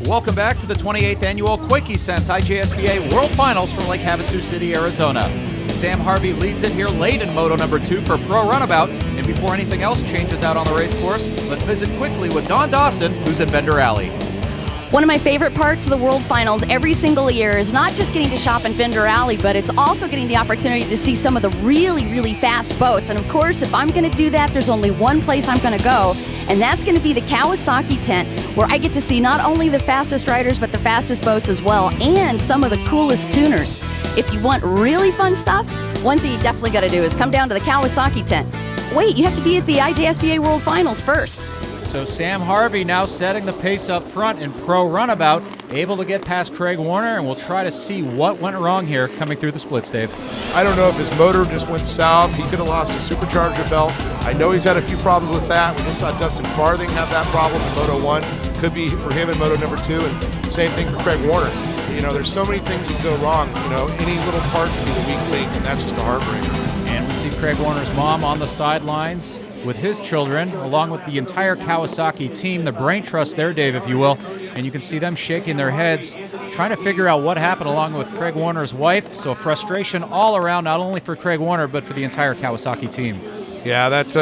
Welcome back to the 28th Annual Quakey Sense IJSBA World Finals from Lake Havasu City, Arizona. Sam Harvey leads it here late in Moto number 2 for Pro Runabout. And before anything else changes out on the race course, let's visit quickly with Don Dawson, who's at Bender Alley. One of my favorite parts of the World Finals every single year is not just getting to shop in Bender Alley, but it's also getting the opportunity to see some of the really fast boats. And of course, if I'm going to do that, there's only one place I'm going to go, and that's going to be the Kawasaki tent, where I get to see not only the fastest riders, but the fastest boats as well, and some of the coolest tuners. If you want really fun stuff, one thing you definitely got to do is come down to the Kawasaki tent. Wait, you have to be at the IJSBA World Finals first. So Sam Harvey now setting the pace up front in Pro Runabout, able to get past Craig Warner, and we'll try to see what went wrong here coming through the splits, Dave. I don't know if his motor just went south. He could have lost a supercharger belt. I know he's had a few problems with that. We just saw Dustin Farthing have that problem in Moto 1. Could be for him in Moto number 2, and same thing for Craig Warner. You know, there's so many things that go wrong. You know, any little part can be the weak link, and that's just a heartbreaker. And we see Craig Warner's mom on the sidelines with his children, along with the entire Kawasaki team, the brain trust there, Dave, if you will. And you can see them shaking their heads, trying to figure out what happened along with Craig Warner's wife. So frustration all around, not only for Craig Warner, but for the entire Kawasaki team. Yeah, that's,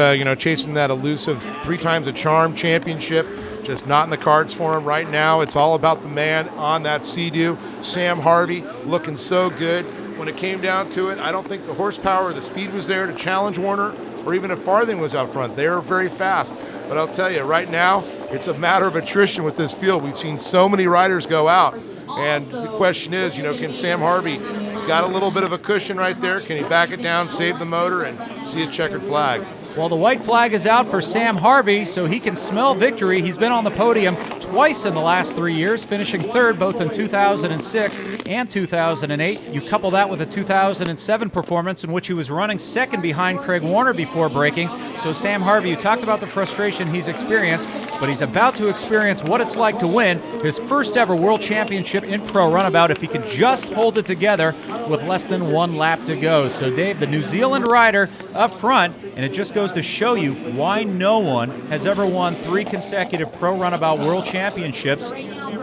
chasing that elusive 3 times a charm championship. Just not in the cards for him right now. It's all about the man on that Sea-Doo. Sam Harvey looking so good. When it came down to it, I don't think the horsepower or the speed was there to challenge Warner, or even if Farthing was out front. They were very fast. But I'll tell you, right now, it's a matter of attrition with this field. We've seen so many riders go out. And the question is, can Sam Harvey, he's got a little bit of a cushion right there. Can he back it down, save the motor, and see a checkered flag? Well, the white flag is out for Sam Harvey, so he can smell victory. He's been on the podium twice in the last 3 years, finishing third both in 2006 and 2008. You couple that with a 2007 performance in which he was running second behind Craig Warner before breaking. So Sam Harvey, you talked about the frustration he's experienced, but he's about to experience what it's like to win his first ever world championship in Pro Runabout if he could just hold it together with less than 1 lap to go. So Dave, the New Zealand rider up front, and it just goes to show you why no one has ever won 3 consecutive Pro Runabout World Championships.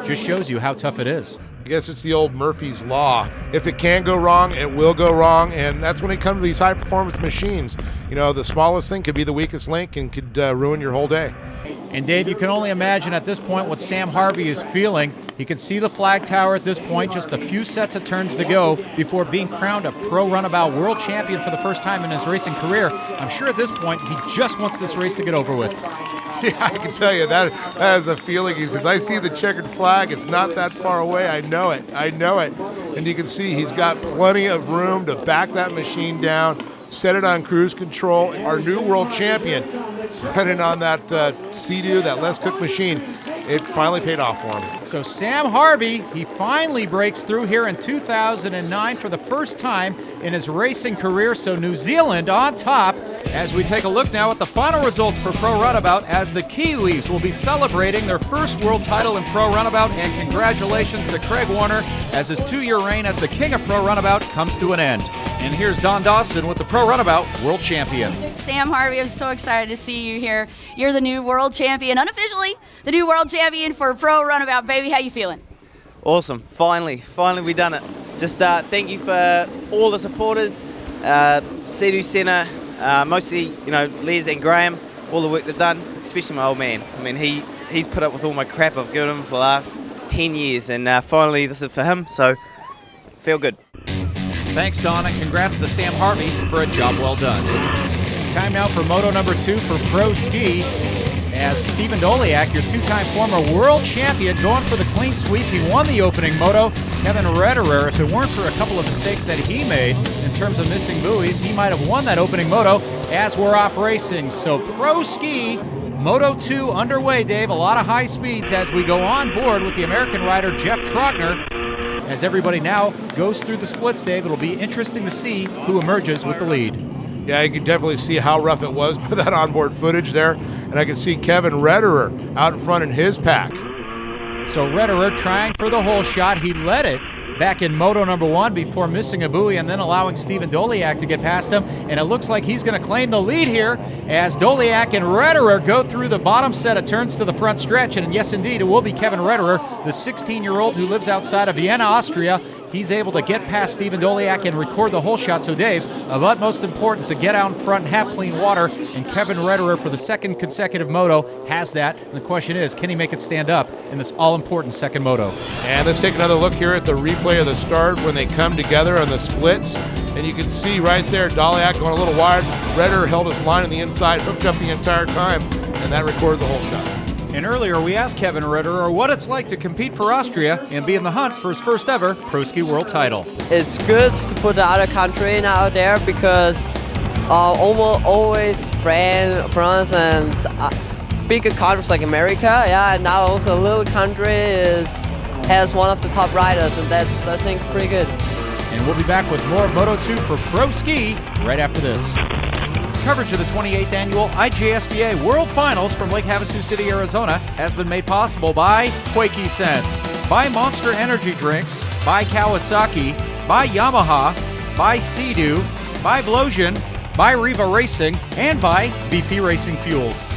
Just shows you how tough it is. I guess it's the old Murphy's Law. If it can go wrong, it will go wrong, and that's when it comes to these high-performance machines. The smallest thing could be the weakest link and could ruin your whole day. And Dave, you can only imagine at this point what Sam Harvey is feeling. He can see the flag tower at this point, just a few sets of turns to go before being crowned a Pro Runabout World Champion for the first time in his racing career. I'm sure at this point he just wants this race to get over with. Yeah, I can tell you that is a feeling. He says, I see the checkered flag. It's not that far away. I know it. And you can see he's got plenty of room to back that machine down, set it on cruise control. Our new world champion running on that Sea-Doo, that Les Cook machine. It finally paid off for him. So Sam Harvey, he finally breaks through here in 2009 for the first time in his racing career. So New Zealand on top as we take a look now at the final results for Pro Runabout, as the Kiwis will be celebrating their first world title in Pro Runabout. And congratulations to Craig Warner as his 2-year reign as the king of Pro Runabout comes to an end. And here's Don Dawson with the Pro Runabout World Champion. Sam Harvey, I'm so excited to see you here. You're the new world champion, unofficially the new world champion for Pro Runabout, baby. How you feeling? Awesome. Finally we done it. Just thank you for all the supporters, Sea-Doo Centre, mostly Les and Graham, all the work they've done, especially my old man. I mean, he's put up with all my crap I've given him for the last 10 years, and finally this is for him, so feel good. Thanks, Don, and congrats to Sam Harvey for a job well done. Time now for Moto number 2 for Pro Ski, as Stephen Doliak, your 2-time former world champion, going for the clean sweep. He won the opening Moto. Kevin Rederer, if it weren't for a couple of mistakes that he made in terms of missing buoys, he might have won that opening Moto as we're off racing. So Pro Ski, Moto 2 underway, Dave. A lot of high speeds as we go on board with the American rider Jeff Trogner. As everybody now goes through the splits, Dave, it'll be interesting to see who emerges with the lead. Yeah, you can definitely see how rough it was by that onboard footage there. And I can see Kevin Rederer out in front in his pack. So Rederer trying for the hole shot. He let it back in Moto number 1 before missing a buoy and then allowing Steven Doliak to get past him. And it looks like he's going to claim the lead here as Doliak and Rederer go through the bottom set of turns to the front stretch. And yes, indeed, it will be Kevin Rederer, the 16-year-old who lives outside of Vienna, Austria. He's able to get past Steven Doliak and record the whole shot. So, Dave, of utmost importance to get out in front and have clean water. And Kevin Rederer, for the second consecutive moto, has that. And the question is, can he make it stand up in this all-important second moto? And let's take another look here at the replay of the start when they come together on the splits. And you can see right there, Doliak going a little wide. Rederer held his line on the inside, hooked up the entire time, and that recorded the whole shot. And earlier we asked Kevin Rederer what it's like to compete for Austria and be in the hunt for his first ever Pro Ski World title. It's good to put the other country out there because almost always France and bigger countries like America, and now also a little country has one of the top riders, and that's, I think, pretty good. And we'll be back with more Moto 2 for Pro Ski right after this. Coverage of the 28th annual IJSBA World Finals from Lake Havasu City, Arizona has been made possible by Quakey Sense, by Monster Energy Drinks, by Kawasaki, by Yamaha, by Sea-Doo, by Blosian, by Riva Racing, and by VP Racing Fuels.